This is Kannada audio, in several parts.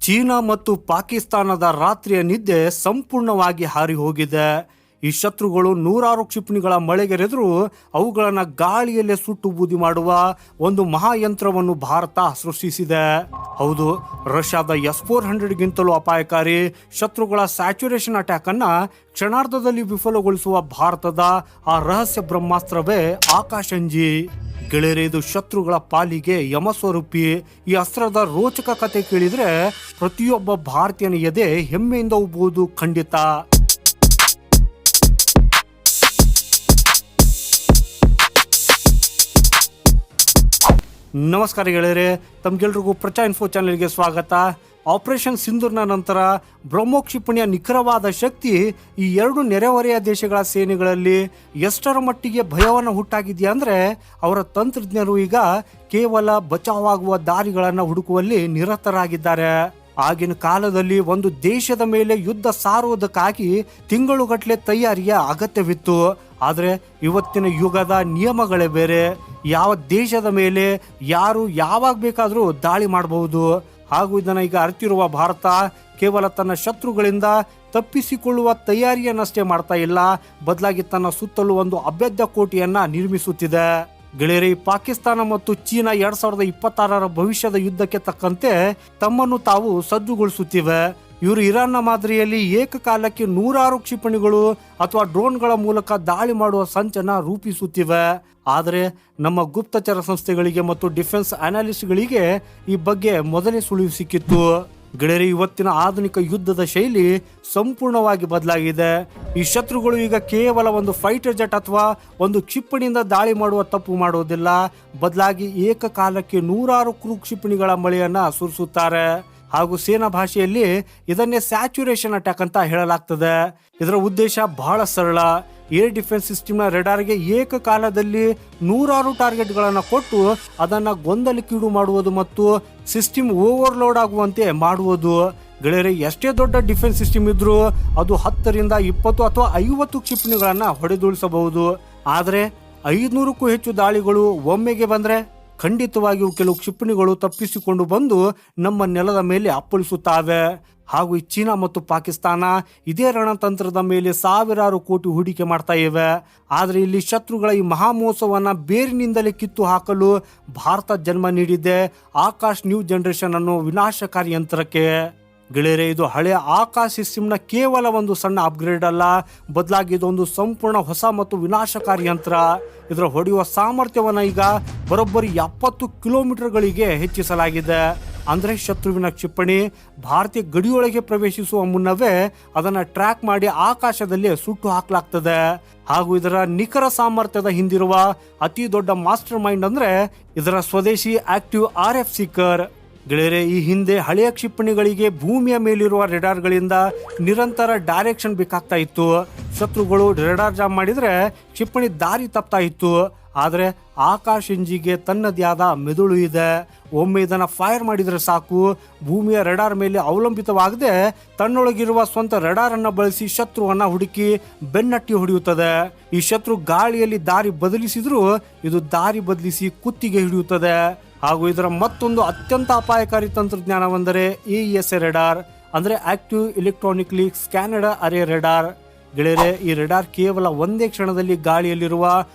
ಚೀನಾ ಮತ್ತು ಪಾಕಿಸ್ತಾನದ ರಾತ್ರಿಯ ನಿದ್ದೆ ಸಂಪೂರ್ಣವಾಗಿ ಹಾರಿ ಹೋಗಿದೆ. ಈ ಶತ್ರುಗಳು ನೂರಾರು ಕ್ಷಿಪಣಿಗಳ ಮಳೆಗೆರೆದರೂ ಅವುಗಳನ್ನು ಗಾಳಿಯಲ್ಲೇ ಸುಟ್ಟು ಬೂದಿ ಮಾಡುವ ಒಂದು ಮಹಾಯಂತ್ರವನ್ನು ಭಾರತ ಸೃಷ್ಟಿಸಿದೆ. ಹೌದು, ರಷ್ಯಾದ S-400ಗಿಂತಲೂ ಅಪಾಯಕಾರಿ ಶತ್ರುಗಳ ಸ್ಯಾಚುರೇಷನ್ ಅಟ್ಯಾಕ್ ಅನ್ನ ಕ್ಷಣಾರ್ಧದಲ್ಲಿ ವಿಫಲಗೊಳಿಸುವ ಭಾರತದ ಆ ರಹಸ್ಯ ಬ್ರಹ್ಮಾಸ್ತ್ರವೇ ಆಕಾಶಂಜಿ. ಗೆಳೆಯರೆ, ಇದು ಶತ್ರುಗಳ ಪಾಲಿಗೆ ಯಮಸ್ವರೂಪಿ. ಈ ಅಸ್ತ್ರದ ರೋಚಕ ಕತೆ ಕೇಳಿದ್ರೆ ಪ್ರತಿಯೊಬ್ಬ ಭಾರತೀಯನ ಎದೆ ಹೆಮ್ಮೆಯಿಂದ ಉಬ್ಬುವುದು ಖಂಡಿತ. ನಮಸ್ಕಾರ ಗೆಳೆಯರೆ, ತಮ್ಗೆಲ್ರಿಗೂ ಪ್ರಚಾ ಇನ್ಫೋ ಚಾನೆಲ್ಗೆ ಸ್ವಾಗತ. ಆಪರೇಷನ್ ಸಿಂಧೂರ್ನ ನಂತರ ಬ್ರಹ್ಮೋ ಕ್ಷಿಪಣಿಯ ನಿಖರವಾದ ಶಕ್ತಿ ಈ ಎರಡು ನೆರೆಹೊರೆಯ ದೇಶಗಳ ಸೇನೆಗಳಲ್ಲಿ ಎಷ್ಟರ ಮಟ್ಟಿಗೆ ಭಯವನ್ನು ಹುಟ್ಟಾಗಿದೆಯಾ ಅಂದರೆ ಅವರ ತಂತ್ರಜ್ಞರು ಈಗ ಕೇವಲ ಬಚಾವಾಗುವ ದಾರಿಗಳನ್ನು ಹುಡುಕುವಲ್ಲಿ ನಿರತರಾಗಿದ್ದಾರೆ. ಆಗಿನ ಕಾಲದಲ್ಲಿ ಒಂದು ದೇಶದ ಮೇಲೆ ಯುದ್ಧ ಸಾರುವುದಕ್ಕಾಗಿ ತಿಂಗಳುಗಟ್ಟಲೆ ತಯಾರಿಯ ಅಗತ್ಯವಿತ್ತು. ಆದರೆ ಇವತ್ತಿನ ಯುಗದ ನಿಯಮಗಳೇ ಬೇರೆ. ಯಾವ ದೇಶದ ಮೇಲೆ ಯಾರು ಯಾವಾಗ ಬೇಕಾದರೂ ದಾಳಿ ಮಾಡಬಹುದು. ಹಾಗೂ ಇದನ್ನು ಈಗ ಅರಿತಿರುವ ಭಾರತ ಕೇವಲ ತನ್ನ ಶತ್ರುಗಳಿಂದ ತಪ್ಪಿಸಿಕೊಳ್ಳುವ ತಯಾರಿಯನ್ನಷ್ಟೇ ಮಾಡ್ತಾ ಇಲ್ಲ, ಬದಲಾಗಿ ತನ್ನ ಸುತ್ತಲೂ ಒಂದು ಅಭೇದ್ಯ ಕೋಟೆಯನ್ನ ನಿರ್ಮಿಸುತ್ತಿದೆ. ಗೆಳೆಯರಿ, ಪಾಕಿಸ್ತಾನ ಮತ್ತು ಚೀನಾ 2026ರ ಭವಿಷ್ಯದ ಯುದ್ಧಕ್ಕೆ ತಕ್ಕಂತೆ ತಮ್ಮನ್ನು ತಾವು ಸಜ್ಜುಗೊಳಿಸುತ್ತಿವೆ. ಇವರು ಇರಾನ್ನ ಮಾದರಿಯಲ್ಲಿ ಏಕಕಾಲಕ್ಕೆ ನೂರಾರು ಕ್ಷಿಪಣಿಗಳು ಅಥವಾ ಡ್ರೋನ್ಗಳ ಮೂಲಕ ದಾಳಿ ಮಾಡುವ ಸಂಚನ ರೂಪಿಸುತ್ತಿವೆ. ಆದರೆ ನಮ್ಮ ಗುಪ್ತಚರ ಸಂಸ್ಥೆಗಳಿಗೆ ಮತ್ತು ಡಿಫೆನ್ಸ್ ಅನಾಲಿಸ್ಟ್ಗಳಿಗೆ ಈ ಬಗ್ಗೆ ಮೊದಲೇ ಸುಳಿವು ಸಿಕ್ಕಿತ್ತು. ಗೆಳೆಯರಿ, ಇವತ್ತಿನ ಆಧುನಿಕ ಯುದ್ಧದ ಶೈಲಿ ಸಂಪೂರ್ಣವಾಗಿ ಬದಲಾಗಿದೆ. ಈ ಶತ್ರುಗಳು ಈಗ ಕೇವಲ ಒಂದು ಫೈಟರ್ ಜೆಟ್ ಅಥವಾ ಒಂದು ಕ್ಷಿಪಣಿಯಿಂದ ದಾಳಿ ಮಾಡುವ ತಪ್ಪು ಮಾಡುವುದಿಲ್ಲ, ಬದಲಾಗಿ ಏಕಕಾಲಕ್ಕೆ ನೂರಾರು ಕ್ರೂ ಕ್ಷಿಪಣಿಗಳ ಮಳೆಯನ್ನ ಸುರಿಸುತ್ತಾರೆ. ಹಾಗೂ ಸೇನಾ ಭಾಷೆಯಲ್ಲಿ ಇದನ್ನೇ ಸ್ಯಾಚುರೇಷನ್ ಅಟ್ಯಾಕ್ ಅಂತ ಹೇಳಲಾಗ್ತದೆ. ಇದರ ಉದ್ದೇಶ ಬಹಳ ಸರಳ. ಏರ್ ಡಿಫೆನ್ಸ್ ಸಿಸ್ಟಮ್ನ ರೆಡಾರ್ಗೆ ಏಕಕಾಲದಲ್ಲಿ ನೂರಾರು ಟಾರ್ಗೆಟ್ಗಳನ್ನು ಕೊಟ್ಟು ಅದನ್ನು ಗೊಂದಲಕ್ಕೀಡು ಮಾಡುವುದು ಮತ್ತು ಸಿಸ್ಟಮ್ ಓವರ್ಲೋಡ್ ಆಗುವಂತೆ ಮಾಡುವುದು. ಗೆಳೆಯರೆ, ಎಷ್ಟೇ ದೊಡ್ಡ ಡಿಫೆನ್ಸ್ ಸಿಸ್ಟಮ್ ಇದ್ರೂ ಅದು 10ರಿಂದ 20 ಅಥವಾ 50 ಕ್ಷಿಪಣಿಗಳನ್ನು ಹೊಡೆದುಳಿಸಬಹುದು. ಆದರೆ 500ಕ್ಕೂ ಹೆಚ್ಚು ದಾಳಿಗಳು ಒಮ್ಮೆಗೆ ಬಂದರೆ ಖಂಡಿತವಾಗಿಯೂ ಕೆಲವು ಕ್ಷಿಪಣಿಗಳು ತಪ್ಪಿಸಿಕೊಂಡು ಬಂದು ನಮ್ಮ ನೆಲದ ಮೇಲೆ ಅಪ್ಪಳಿಸುತ್ತವೆ. ಹಾಗೂ ಈ ಚೀನಾ ಮತ್ತು ಪಾಕಿಸ್ತಾನ ಇದೇ ರಣತಂತ್ರದ ಮೇಲೆ ಸಾವಿರಾರು ಕೋಟಿ ಹೂಡಿಕೆ ಮಾಡ್ತಾ ಇವೆ. ಆದರೆ ಇಲ್ಲಿ ಶತ್ರುಗಳ ಈ ಮಹಾಮೋಸವನ್ನ ಬೇರಿನಿಂದಲೇ ಕಿತ್ತು ಹಾಕಲು ಭಾರತ ಜನ್ಮ ನೀಡಿದೆ ಆಕಾಶ್ ನ್ಯೂ ಜನರೇಷನ್ ಅನ್ನೋ ವಿನಾಶಕಾರಿ ಯಂತ್ರಕ್ಕೆ. ಗೆಳೆಯರೆ, ಇದು ಹಳೆಯ ಆಕಾಶ್ ಸಿಸ್ಟಮ್ನ ಕೇವಲ ಒಂದು ಸಣ್ಣ ಅಪ್ಗ್ರೇಡ್ ಅಲ್ಲ, ಬದಲಾಗಿ ಇದೊಂದು ಸಂಪೂರ್ಣ ಹೊಸ ಮತ್ತು ವಿನಾಶಕಾರಿ ಯಂತ್ರ. ಇದರ ಹೊಡೆಯುವ ಸಾಮರ್ಥ್ಯವನ್ನು ಈಗ ಬರೋಬ್ಬರಿ 70 ಕಿಲೋಮೀಟರ್ಗಳಿಗೆ ಹೆಚ್ಚಿಸಲಾಗಿದೆ. ಅಂದರೆ ಶತ್ರುವಿನ ಕ್ಷಿಪಣಿ ಭಾರತೀಯ ಗಡಿಯೊಳಗೆ ಪ್ರವೇಶಿಸುವ ಮುನ್ನವೇ ಅದನ್ನು ಟ್ರ್ಯಾಕ್ ಮಾಡಿ ಆಕಾಶದಲ್ಲೇ ಸುಟ್ಟು ಹಾಕಲಾಗ್ತದೆ. ಹಾಗೂ ಇದರ ನಿಖರ ಸಾಮರ್ಥ್ಯದ ಹಿಂದಿರುವ ಅತಿ ದೊಡ್ಡ ಮಾಸ್ಟರ್ ಮೈಂಡ್ ಅಂದರೆ ಇದರ ಸ್ವದೇಶಿ ಆಕ್ಟಿವ್ RF ಸೀಕರ್. ಗೆಳೆಯರೆ, ಈ ಹಿಂದೆ ಹಳೆಯ ಕ್ಷಿಪಣಿಗಳಿಗೆ ಭೂಮಿಯ ಮೇಲಿರುವ ರೆಡಾರ್ಗಳಿಂದ ನಿರಂತರ ಡೈರೆಕ್ಷನ್ ಬೇಕಾಗ್ತಾ ಇತ್ತು. ಶತ್ರುಗಳು ರೆಡಾರ್ ಜಾಮ್ ಮಾಡಿದ್ರೆ ಕ್ಷಿಪಣಿ ದಾರಿ ತಪ್ತಾ ಇತ್ತು. ಆದರೆ ಆಕಾಶ್ ಎಂಜಿಗೆ ತನ್ನದೇ ಆದ ಮೆದುಳು ಇದೆ. ಒಮ್ಮೆ ಇದನ್ನು ಫೈರ್ ಮಾಡಿದರೆ ಸಾಕು, ಭೂಮಿಯ ರೆಡಾರ್ ಮೇಲೆ ಅವಲಂಬಿತವಾಗದೆ ತನ್ನೊಳಗಿರುವ ಸ್ವಂತ ರೆಡಾರ್ ಅನ್ನು ಬಳಸಿ ಶತ್ರುವನ್ನ ಹುಡುಕಿ ಬೆನ್ನಟ್ಟಿ ಹೊಡೆಯುತ್ತದೆ. ಈ ಶತ್ರು ಗಾಳಿಯಲ್ಲಿ ದಾರಿ ಬದಲಿಸಿದ್ರೂ ಇದು ದಾರಿ ಬದಲಿಸಿ ಕುತ್ತಿಗೆ ಹಿಡಿಯುತ್ತದೆ. ಹಾಗೂ ಇದರ ಮತ್ತೊಂದು ಅತ್ಯಂತ ಅಪಾಯಕಾರಿ ತಂತ್ರಜ್ಞಾನವೆಂದರೆ AESA ರೆಡಾರ್, ಅಂದರೆ ಆಕ್ಟಿವ್ ಎಲೆಕ್ಟ್ರಾನಿಕ್ಲಿ ಸ್ಕ್ಯಾನರ್ಡ್ ಅರೇ ರೆಡಾರ್. ಗೆಳೆಯರೆ, ಈ ರೆಡಾರ್ ಕೇವಲ ಒಂದೇ ಕ್ಷಣದಲ್ಲಿ ಗಾಳಿಯಲ್ಲಿರುವ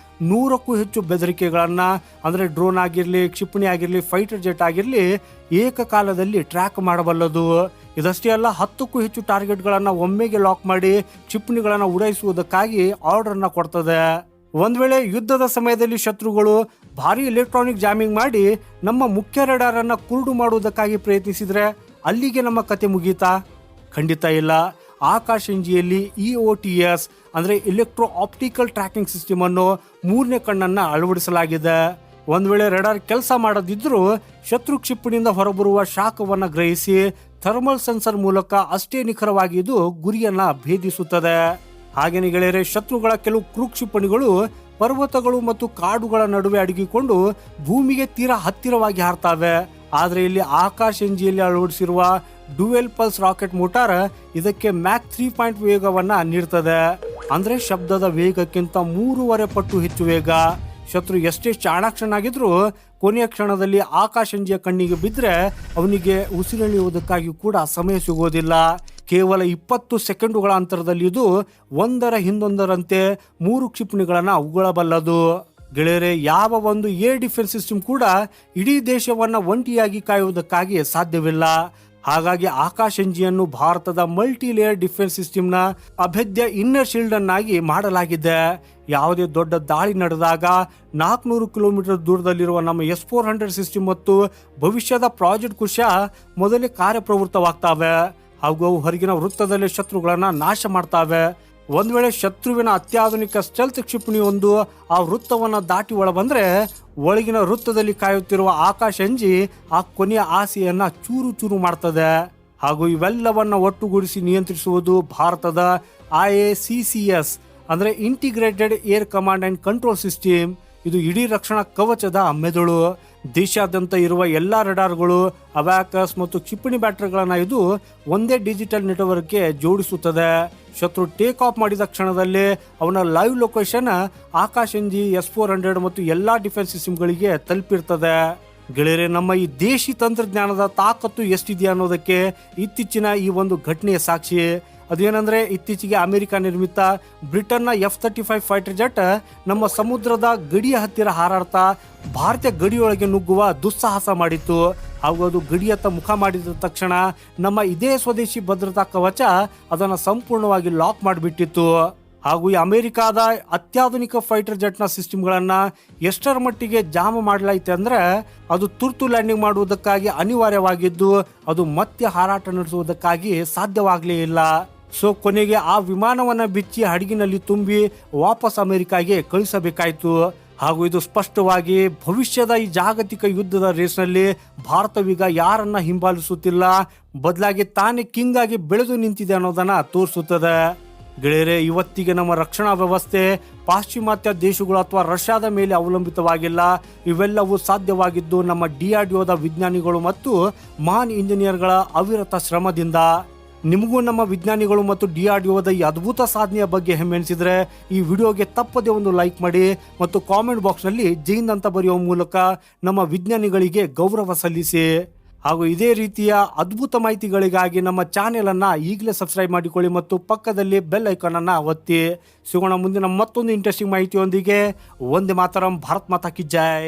100ಕ್ಕೂ ಹೆಚ್ಚು ಬೆದರಿಕೆಗಳನ್ನು, ಅಂದರೆ ಡ್ರೋನ್ ಆಗಿರಲಿ, ಕ್ಷಿಪಣಿ ಆಗಿರಲಿ, ಫೈಟರ್ ಜೆಟ್ ಆಗಿರಲಿ, ಏಕಕಾಲದಲ್ಲಿ ಟ್ರ್ಯಾಕ್ ಮಾಡಬಲ್ಲದು. ಇದಷ್ಟೇ ಅಲ್ಲ, 10ಕ್ಕೂ ಹೆಚ್ಚು ಟಾರ್ಗೆಟ್ಗಳನ್ನು ಒಮ್ಮೆಗೆ ಲಾಕ್ ಮಾಡಿ ಕ್ಷಿಪಣಿಗಳನ್ನು ಉಡಾಯಿಸುವುದಕ್ಕಾಗಿ ಆರ್ಡರ್ನ ಕೊಡ್ತದೆ. ಒಂದ್ ವೇಳೆ ಯುದ್ಧದ ಸಮಯದಲ್ಲಿ ಶತ್ರುಗಳು ಭಾರಿ ಎಲೆಕ್ಟ್ರಾನಿಕ್ ಜಾಮಿಂಗ್ ಮಾಡಿ ನಮ್ಮ ಮುಖ್ಯ ರೆಡಾರ್ ಅನ್ನ ಕುರುಡು ಮಾಡುವುದಕ್ಕಾಗಿ ಪ್ರಯತ್ನಿಸಿದ್ರೆ ಅಲ್ಲಿಗೆ ನಮ್ಮ ಕತೆ ಮುಗೀತಾ? ಖಂಡಿತ ಇಲ್ಲ. ಆಕಾಶ್ ಎಂಜಿಯಲ್ಲಿ EOTS ಅಂದ್ರೆ ಎಲೆಕ್ಟ್ರೋ ಆಪ್ಟಿಕಲ್ ಟ್ರ್ಯಾಕಿಂಗ್ ಸಿಸ್ಟಮ್ ಅನ್ನು 3ನೇ ಕಣ್ಣನ್ನ ಅಳವಡಿಸಲಾಗಿದೆ. ಒಂದ್ ವೇಳೆ ರೆಡಾರ್ ಕೆಲಸ ಮಾಡದಿದ್ರೂ ಶತ್ರು ಕ್ಷಿಪಣಿಯಿಂದ ಹೊರಬರುವ ಶಾಖವನ್ನ ಗ್ರಹಿಸಿ ಥರ್ಮಲ್ ಸೆನ್ಸರ್ ಮೂಲಕ ಅಷ್ಟೇ ನಿಖರವಾಗಿ ಇದು ಗುರಿಯನ್ನ ಭೇದಿಸುತ್ತದೆ. ಹಾಗೇನೆ ಗೆಳೆಯರೆ, ಶತ್ರುಗಳ ಕೆಲವು ಕ್ರೂ ಕ್ಷಿಪಣಿಗಳು ಪರ್ವತಗಳು ಮತ್ತು ಕಾಡುಗಳ ನಡುವೆ ಅಡಗಿಕೊಂಡು ಭೂಮಿಗೆ ತೀರಾ ಹತ್ತಿರವಾಗಿ ಹಾರ್ತವೆ. ಆದರೆ ಇಲ್ಲಿ ಆಕಾಶ್ ಎಂಜಿಯಲ್ಲಿ ಅಳವಡಿಸಿರುವ ಡ್ಯುಯಲ್ ಪಲ್ಸ್ ರಾಕೆಟ್ ಮೋಟಾರ್ ಇದಕ್ಕೆ ಮ್ಯಾಕ್ 3 ವೇಗವನ್ನ ನೀಡ್ತದೆ. ಅಂದ್ರೆ ಶಬ್ದದ ವೇಗಕ್ಕಿಂತ 3.5 ಪಟ್ಟು ಹೆಚ್ಚು ವೇಗ. ಶತ್ರು ಎಷ್ಟೇ ಚಾಣಾಕ್ಷನಾಗಿದ್ರೂ ಕೊನೆಯ ಕ್ಷಣದಲ್ಲಿ ಆಕಾಶಂಜಿಯ ಕಣ್ಣಿಗೆ ಬಿದ್ದರೆ ಅವನಿಗೆ ಉಸಿರೆಳೆಯುವುದಕ್ಕಾಗಿ ಕೂಡ ಸಮಯ ಸಿಗೋದಿಲ್ಲ. ಕೇವಲ 20 ಸೆಕೆಂಡುಗಳ ಅಂತರದಲ್ಲಿ ಇದು ಒಂದರ ಹಿಂದೊಂದರಂತೆ 3 ಕ್ಷಿಪಣಿಗಳನ್ನು ಉಗುಳಬಲ್ಲದು. ಗೆಳೆಯರೆ, ಯಾವ ಒಂದು ಏರ್ ಡಿಫೆನ್ಸ್ ಸಿಸ್ಟಮ್ ಕೂಡ ಇಡೀ ದೇಶವನ್ನ ಒಂಟಿಯಾಗಿ ಕಾಯುವುದಕ್ಕಾಗಿ ಸಾಧ್ಯವಿಲ್ಲ. ಹಾಗಾಗಿ ಆಕಾಶಂಜಿಯನ್ನು ಭಾರತದ ಮಲ್ಟಿ ಲೇಯರ್ ಡಿಫೆನ್ಸ್ ಸಿಸ್ಟಮ್ನ ಅಭೇದ್ಯ ಇನ್ನರ್ ಶೀಲ್ಡ್ ಅನ್ನಾಗಿ ಮಾಡಲಾಗಿದೆ. ಯಾವುದೇ ದೊಡ್ಡ ದಾಳಿ ನಡೆದಾಗ 400 ಕಿಲೋಮೀಟರ್ ದೂರದಲ್ಲಿರುವ ನಮ್ಮ S-400 ಸಿಸ್ಟಮ್ ಮತ್ತು ಭವಿಷ್ಯದ ಪ್ರಾಜೆಕ್ಟ್ ಕುಶ ಮೊದಲೇ ಕಾರ್ಯಪ್ರವೃತ್ತವಾಗ್ತವೆ ಹಾಗೂ ಅವು ಹೊರಗಿನ ವೃತ್ತದಲ್ಲಿ ಶತ್ರುಗಳನ್ನ ನಾಶ ಮಾಡ್ತವೆ. ಒಂದ್ ವೇಳೆ ಶತ್ರುವಿನ ಅತ್ಯಾಧುನಿಕ ಸ್ಟೆಲ್ತ್ ಕ್ಷಿಪಣಿ ಒಂದು ಆ ವೃತ್ತವನ್ನ ದಾಟಿ ಒಳ ಬಂದ್ರೆ ಒಳಗಿನ ವೃತ್ತದಲ್ಲಿ ಕಾಯುತ್ತಿರುವ ಆಕಾಶಂಜಿ ಆ ಕೊನೆಯ ಆಸೆಯನ್ನ ಚೂರು ಚೂರು ಮಾಡ್ತದೆ. ಹಾಗೂ ಇವೆಲ್ಲವನ್ನ ಒಟ್ಟುಗೂಡಿಸಿ ನಿಯಂತ್ರಿಸುವುದು ಭಾರತದ IACCS ಅಂದ್ರೆ integrated air command and control system. ಇದು ಇಡೀ ರಕ್ಷಣಾ ಕವಚದ ಮೆದುಳು. ದೇಶಾದ್ಯಂತ ಇರುವ ಎಲ್ಲಾ ರಡಾರ್ಗಳು, ಅಬ್ಯಾಕಸ್ ಮತ್ತು ಕ್ಷಿಪಣಿ ಬ್ಯಾಟರಿಗಳನ್ನ ಇದು ಒಂದೇ ಡಿಜಿಟಲ್ ನೆಟ್ವರ್ಕ್ಗೆ ಜೋಡಿಸುತ್ತದೆ. ಶತ್ರು ಟೇಕ್ ಆಫ್ ಮಾಡಿದ ಕ್ಷಣದಲ್ಲಿ ಅವನ ಲೈವ್ ಲೊಕೇಶನ್ ಆಕಾಶಂಜಿ S-400 ಮತ್ತು ಎಲ್ಲಾ ಡಿಫೆನ್ಸ್ ಸಿಸ್ಟಮ್ಗಳಿಗೆ ತಲುಪಿರ್ತದೆ. ಗೆಳೆಯರೆ, ನಮ್ಮ ಈ ದೇಶಿ ತಂತ್ರಜ್ಞಾನದ ತಾಕತ್ತು ಎಷ್ಟಿದೆಯಾ ಅನ್ನೋದಕ್ಕೆ ಇತ್ತೀಚಿನ ಈ ಒಂದು ಘಟನೆಯ ಸಾಕ್ಷಿ. ಅದೇನಂದ್ರೆ, ಇತ್ತೀಚೆಗೆ ಅಮೆರಿಕ ನಿರ್ಮಿತ ಬ್ರಿಟನ್ನ F-35 ಫೈಟರ್ ಜೆಟ್ ನಮ್ಮ ಸಮುದ್ರದ ಗಡಿಯ ಹತ್ತಿರ ಹಾರಾಡ್ತಾ ಭಾರತೀಯ ಗಡಿಯೊಳಗೆ ನುಗ್ಗುವ ದುಸ್ಸಾಹಸ ಮಾಡಿತ್ತು. ಹಾಗೂ ಅದು ಗಡಿಯತ್ತ ಮುಖ ಮಾಡಿದ ತಕ್ಷಣ ನಮ್ಮ ಇದೇ ಸ್ವದೇಶಿ ಭದ್ರತಾ ಕವಚ ಅದನ್ನು ಸಂಪೂರ್ಣವಾಗಿ ಲಾಕ್ ಮಾಡಿಬಿಟ್ಟಿತ್ತು. ಹಾಗೂ ಈ ಅಮೆರಿಕಾದ ಅತ್ಯಾಧುನಿಕ ಫೈಟರ್ ಜೆಟ್ನ ಸಿಸ್ಟಮ್ಗಳನ್ನ ಎಷ್ಟರ ಮಟ್ಟಿಗೆ ಜಾಮ ಮಾಡಲಾಯಿತು ಅಂದ್ರೆ, ಅದು ತುರ್ತು ಲ್ಯಾಂಡಿಂಗ್ ಮಾಡುವುದಕ್ಕಾಗಿ ಅನಿವಾರ್ಯವಾಗಿದ್ದು ಅದು ಮತ್ತೆ ಹಾರಾಟ ನಡೆಸುವುದಕ್ಕಾಗಿ ಸಾಧ್ಯವಾಗಲೇ ಇಲ್ಲ. ಸೊ ಕೊನೆಗೆ ಆ ವಿಮಾನವನ್ನ ಬಿಚ್ಚಿ ಹಡಗಿನಲ್ಲಿ ತುಂಬಿ ವಾಪಸ್ ಅಮೆರಿಕಾಗೆ ಕಳಿಸಬೇಕಾಯಿತು. ಹಾಗೂ ಇದು ಸ್ಪಷ್ಟವಾಗಿ ಭವಿಷ್ಯದ ಈ ಜಾಗತಿಕ ಯುದ್ಧದ ರೇಸ್ನಲ್ಲಿ ಭಾರತವೀಗ ಯಾರನ್ನ ಹಿಂಬಾಲಿಸುತ್ತಿಲ್ಲ, ಬದಲಾಗಿ ತಾನೇ ಕಿಂಗ್ ಆಗಿ ಬೆಳೆದು ನಿಂತಿದೆ ಅನ್ನೋದನ್ನ ತೋರಿಸುತ್ತದೆ. ಗೆಳೆಯರೆ, ಇವತ್ತಿಗೆ ನಮ್ಮ ರಕ್ಷಣಾ ವ್ಯವಸ್ಥೆ ಪಾಶ್ಚಿಮಾತ್ಯ ದೇಶಗಳು ಅಥವಾ ರಷ್ಯಾದ ಮೇಲೆ ಅವಲಂಬಿತವಾಗಿಲ್ಲ. ಇವೆಲ್ಲವೂ ಸಾಧ್ಯವಾಗಿದ್ದು ನಮ್ಮ DRDOದ ವಿಜ್ಞಾನಿಗಳು ಮತ್ತು ಮಹಾನ್ ಇಂಜಿನಿಯರ್ಗಳ ಅವಿರತ ಶ್ರಮದಿಂದ. ನಿಮಗೂ ನಮ್ಮ ವಿಜ್ಞಾನಿಗಳು ಮತ್ತು DRDOದ ಈ ಅದ್ಭುತ ಸಾಧನೆಯ ಬಗ್ಗೆ ಹೆಮ್ಮೆ ಎನಿಸಿದ್ರೆ ಈ ವಿಡಿಯೋಗೆ ತಪ್ಪದೆ ಒಂದು ಲೈಕ್ ಮಾಡಿ ಮತ್ತು ಕಾಮೆಂಟ್ ಬಾಕ್ಸ್ನಲ್ಲಿ ಜೈನ್ ಅಂತ ಬರೆಯುವ ಮೂಲಕ ನಮ್ಮ ವಿಜ್ಞಾನಿಗಳಿಗೆ ಗೌರವ ಸಲ್ಲಿಸಿ. ಹಾಗೂ ಇದೇ ರೀತಿಯ ಅದ್ಭುತ ಮಾಹಿತಿಗಳಿಗಾಗಿ ನಮ್ಮ ಚಾನೆಲ್ ಅನ್ನ ಈಗಲೇ ಸಬ್ಸ್ಕ್ರೈಬ್ ಮಾಡಿಕೊಳ್ಳಿ ಮತ್ತು ಪಕ್ಕದಲ್ಲಿ ಬೆಲ್ ಐಕಾನ್ ಅನ್ನ ಒತ್ತಿ. ಸಿಗೋಣ ಮುಂದಿನ ಮತ್ತೊಂದು ಇಂಟ್ರೆಸ್ಟಿಂಗ್ ಮಾಹಿತಿಯೊಂದಿಗೆ. ವಂದೇ ಮಾತರಂ. ಭಾರತ್ ಮಾತಾ ಕಿ ಜೈ.